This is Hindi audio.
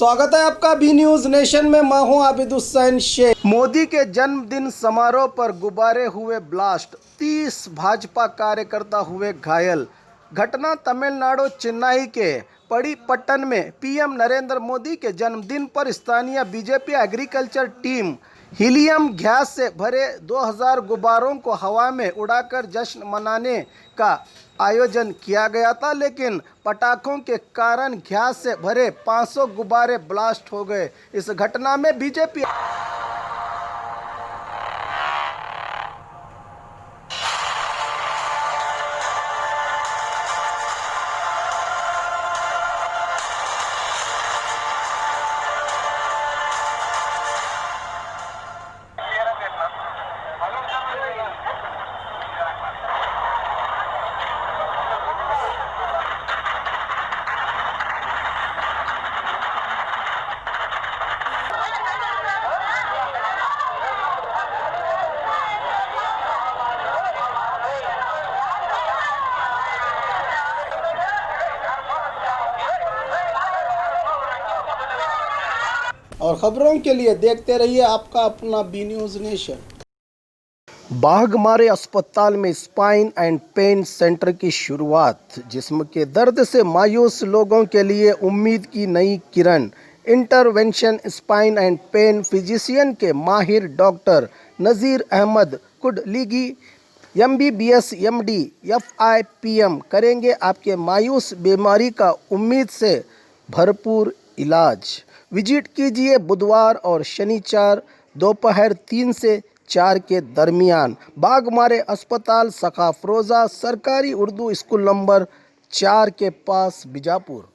स्वागत है आपका बी न्यूज नेशन में। मैं हूं आबिद हुसैन शेख। मोदी के जन्मदिन समारोह पर गुब्बारे हुए ब्लास्ट, 30 भाजपा कार्यकर्ता हुए घायल। घटना तमिलनाडु चेन्नई के पड़ीपट्टन में पीएम नरेंद्र मोदी के जन्मदिन पर स्थानीय BJP agriculture team helium gas से भरे 2000 गुब्बारों को हवा में उड़ाकर जश्न मनाने का आयोजन किया गया था, लेकिन पटाखों के कारण गैस से भरे 500 गुब्बारे ब्लास्ट हो गए। इस घटना में बीजेपी और खबरों के लिए देखते रहिए आपका अपना बी न्यूज नेशन। बाघमारे अस्पताल में स्पाइन एंड पेन सेंटर की शुरुआत, जिस्म के दर्द से मायूस लोगों के लिए उम्मीद की नई किरण। Intervention spine and pain physician के माहिर doctor Nazir Ahmad Kudligi MBBS MD FIPM करेंगे आपके मायूस बीमारी का उम्मीद से भरपूर इलाज। विजिट कीजिए बुधवार और शनिवार दोपहर 3 से 4 के दरमियान। बाघमारे अस्पताल, सखा फरोजा सरकारी उर्दू स्कूल नंबर 4 के पास, बीजापुर।